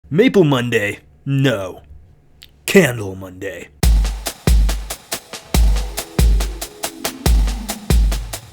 Maple Monday, no. Candle Monday.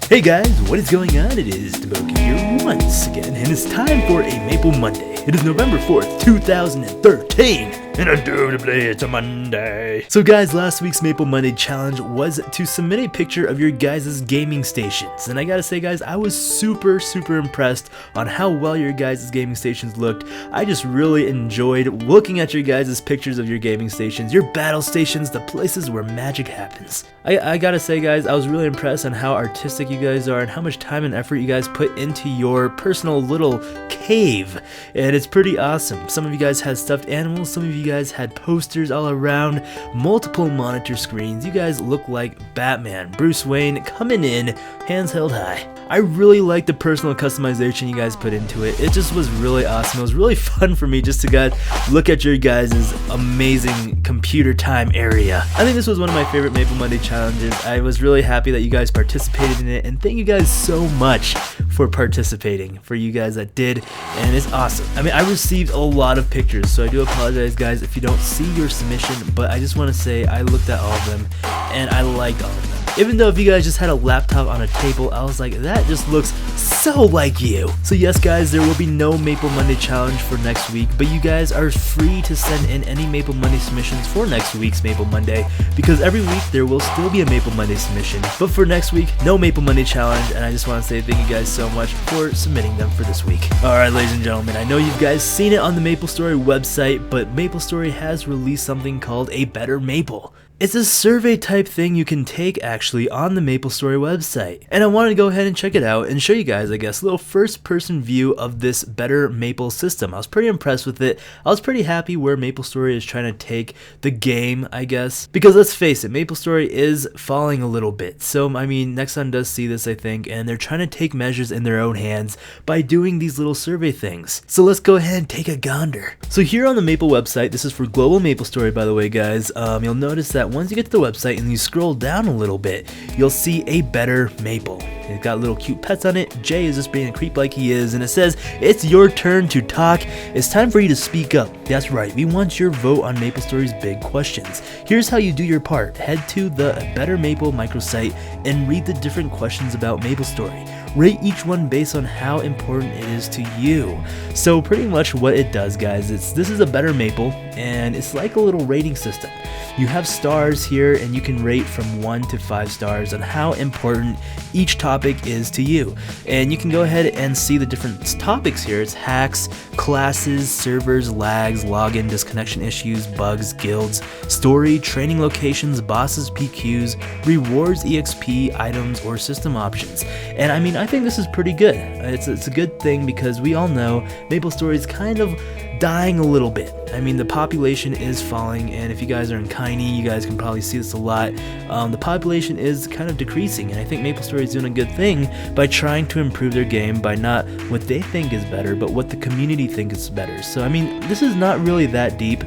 Hey guys, what is going on? It is DaBoki here once again, and it's time for a Maple Monday. It is November 4th, 2013, and indubitably it's a Monday. So guys, last week's Maple Monday challenge was to submit a picture of your guys' gaming stations, and I gotta say guys, I was super impressed on how well your guys' gaming stations looked. I just really enjoyed looking at your guys' pictures of your gaming stations, your battle stations, the places where magic happens. I gotta say guys, I was really impressed on how artistic you guys are and how much time and effort you guys put into your personal little cave, and it's pretty awesome. Some of you guys had stuffed animals, some of you guys had posters all around, multiple monitor screens. You guys look like Batman, Bruce Wayne coming in, hands held high. I really like the personal customization you guys put into it. It just was really awesome. It was really fun for me just to look at your guys' amazing computer time area. I think this was one of my favorite Maple Monday challenges. I was really happy that you guys participated in it, and thank you guys so much for participating, for you guys that did, and it's awesome. I mean, I received a lot of pictures, so I do apologize guys if you don't see your submission, but I just want to say I looked at all of them and I liked all of them. Even though if you guys just had a laptop on a table, I was like, that just looks so like you. So yes guys, there will be no Maple Monday challenge for next week, but you guys are free to send in any Maple Monday submissions for next week's Maple Monday, because every week there will still be a Maple Monday submission. But for next week, no Maple Monday challenge, and I just want to say thank you guys so much for submitting them for this week. Alright ladies and gentlemen, I know you've guys seen it on the MapleStory website, but MapleStory has released something called a Better Maple. It's a survey type thing you can take actually on the MapleStory website, and I wanted to go ahead and check it out and show you guys, I guess, a little first person view of this Better Maple system. I was pretty impressed with it. I was pretty happy where MapleStory is trying to take the game, I guess, because let's face it, MapleStory is falling a little bit. So I mean, Nexon does see this, I think, and they're trying to take measures in their own hands by doing these little survey things. So let's go ahead and take a gander. So here on the Maple website, this is for global MapleStory by the way guys, you'll notice that once you get to the website and you scroll down a little bit, you'll see a Better Maple. It's got little cute pets on it. Jay is just being a creep like he is, and it says, it's your turn to talk. It's time for you to speak up. That's right, we want your vote on MapleStory's big questions. Here's how you do your part. Head to the Better Maple microsite and read the different questions about MapleStory. Rate each one based on how important it is to you. So pretty much what it does guys, this is a Better Maple, and it's like a little rating system. You have stars here, and you can rate from 1 to 5 stars on how important each topic is to you. And you can go ahead and see the different topics here. It's hacks, classes, servers, lags, login, disconnection issues, bugs, guilds, story, training locations, bosses, PQs, rewards, EXP, items, or system options. And I mean, I think this is pretty good. It's a good thing because we all know MapleStory is kind of dying a little bit. I mean, the population is falling, and if you guys are in Kiney, you guys can probably see this a lot. The population is kind of decreasing, and I think MapleStory is doing a good thing by trying to improve their game by not what they think is better, but what the community thinks is better. So I mean, this is not really that deep.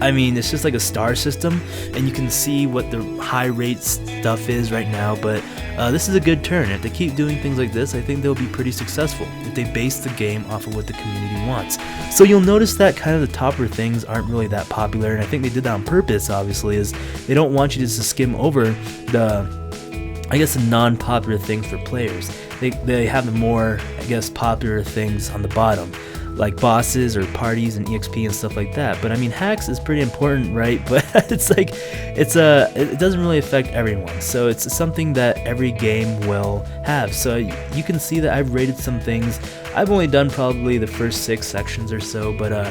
I mean, it's just like a star system, and you can see what the high rate stuff is right now, but this is a good turn. If they keep doing things like this, I think they'll be pretty successful if they base the game off of what the community wants. So you'll notice that kind of the topper things aren't really that popular, and I think they did that on purpose, obviously, is they don't want you to just skim over the, I guess, the non-popular things for players. They have the more, I guess, popular things on the bottom, like bosses or parties and EXP and stuff like that. But I mean, hacks is pretty important, right? But it's like, it doesn't really affect everyone, so it's something that every game will have. So you can see that I've rated some things. I've only done probably the first 6 sections or so, but I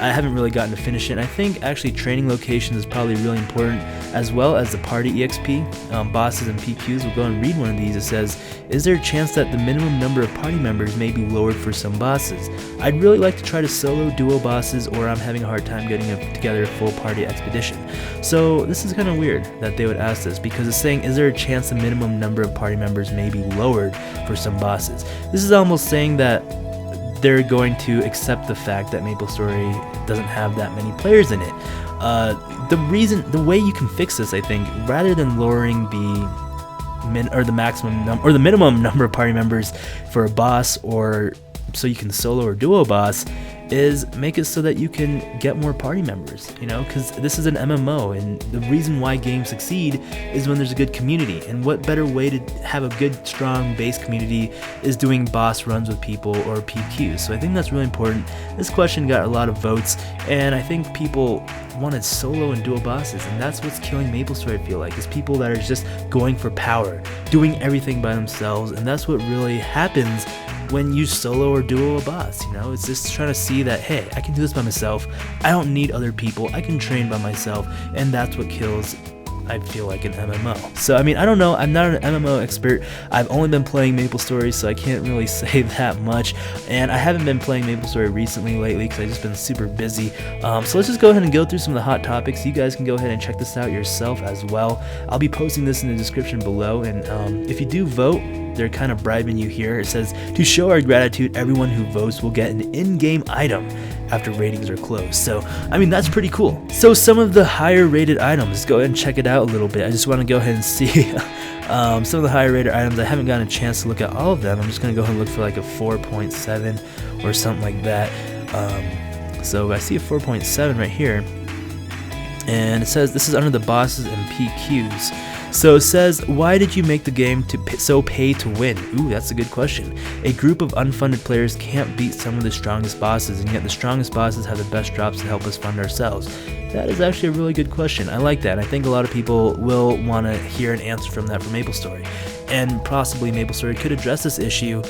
haven't really gotten to finish it. And I think actually training locations is probably really important, as well as the party EXP, bosses and PQs. We'll go and read one of these. It says, is there a chance that the minimum number of party members may be lowered for some bosses? I'd really like to try to solo duo bosses, or I'm having a hard time getting together a full party expedition. So this is kind of weird that they would ask this, because it's saying, is there a chance the minimum number of party members may be lowered for some bosses? This is almost saying that they're going to accept the fact that MapleStory doesn't have that many players in it. The way you can fix this, I think, rather than lowering the minimum number of party members for a boss, or so you can solo or duo boss, is make it so that you can get more party members, you know, because this is an MMO, and the reason why games succeed is when there's a good community. And what better way to have a good, strong base community is doing boss runs with people or PQs. So I think that's really important. This question got a lot of votes, and I think people wanted solo and duo bosses, and that's what's killing MapleStory, I feel like, is people that are just going for power, doing everything by themselves, and that's what really happens when you solo or duo a boss. You know, it's just trying to see that, hey, I can do this by myself, I don't need other people, I can train by myself, and that's what kills, I feel like, an MMO. So I mean, I don't know, I'm not an MMO expert, I've only been playing MapleStory, so I can't really say that much, and I haven't been playing MapleStory recently lately because I've just been super busy. So let's just go ahead and go through some of the hot topics. You guys can go ahead and check this out yourself as well. I'll be posting this in the description below, and if you do vote, they're kind of bribing you here. It says, to show our gratitude, everyone who votes will get an in-game item after ratings are closed. So, I mean, that's pretty cool. So some of the higher rated items, go ahead and check it out a little bit. I just want to go ahead and see some of the higher rated items. I haven't gotten a chance to look at all of them. I'm just going to go ahead and look for like a 4.7 or something like that. So I see a 4.7 right here. And it says this is under the bosses and PQs. So it says, why did you make the game so pay to win? Ooh, that's a good question. A group of unfunded players can't beat some of the strongest bosses, and yet the strongest bosses have the best drops to help us fund ourselves. That is actually a really good question. I like that. I think a lot of people will want to hear an answer from that from MapleStory. And possibly MapleStory could address this issue.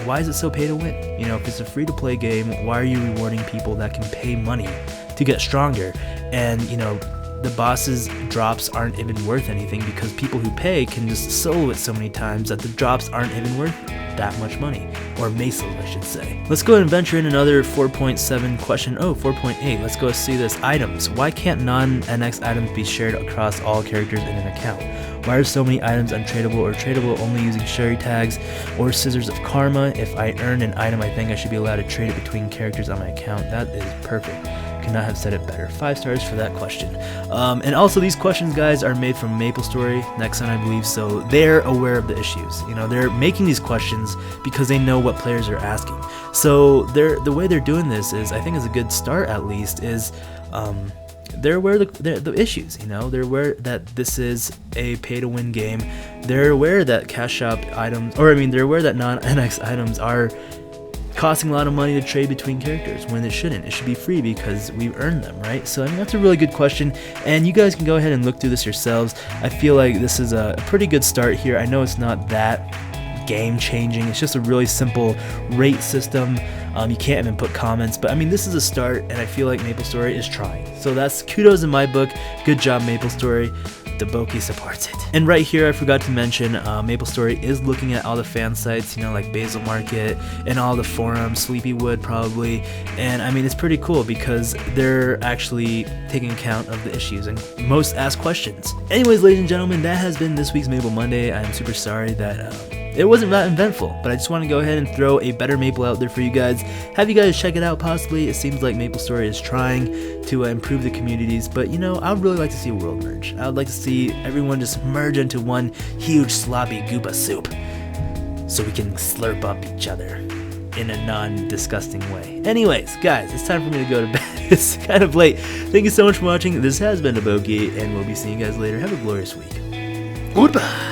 Why is it so pay to win? You know, if it's a free-to-play game, why are you rewarding people that can pay money to get stronger? And, you know, the boss's drops aren't even worth anything because people who pay can just solo it so many times that the drops aren't even worth that much money. Or mesos, I should say. Let's go ahead and venture in another 4.7 question. Oh, 4.8. Let's go see this. Items. Why can't non-NX items be shared across all characters in an account? Why are so many items untradeable or tradable only using sherry tags or scissors of karma? If I earn an item, I think I should be allowed to trade it between characters on my account. That is perfect. Could not have said it better. 5 stars for that question. And also these questions, guys, are made from MapleStory, Nexon, I believe, so they're aware of the issues. You know, they're making these questions because they know what players are asking. So the way they're doing this is, I think, is a good start at least, is they're aware of the issues. You know, they're aware that this is a pay-to-win game. They're aware that cash shop items, or I mean, they're aware that non-NX items are costing a lot of money to trade between characters when it shouldn't. It should be free because we've earned them, right? So I mean, that's a really good question, and you guys can go ahead and look through this yourselves. I feel like this is a pretty good start here. I know it's not that game-changing. It's just a really simple rate system. You can't even put comments, but I mean, this is a start, and I feel like MapleStory is trying. So that's kudos in my book. Good job, MapleStory. DaBoki supports it. And right here, I forgot to mention, MapleStory is looking at all the fan sites, you know, like Basil Market and all the forums, Sleepywood probably, and I mean, it's pretty cool because they're actually taking account of the issues and most asked questions. Anyways, ladies and gentlemen, that has been this week's Maple Monday. I'm super sorry that it wasn't that eventful, but I just want to go ahead and throw a better Maple out there for you guys. Have you guys check it out possibly. It seems like MapleStory is trying to improve the communities, but you know, I would really like to see a world merge. I would like to see everyone just merge into one huge sloppy Goopa soup so we can slurp up each other in a non-disgusting way. Anyways, guys, it's time for me to go to bed. It's kind of late. Thank you so much for watching. This has been DaBoki, and we'll be seeing you guys later. Have a glorious week. Goodbye.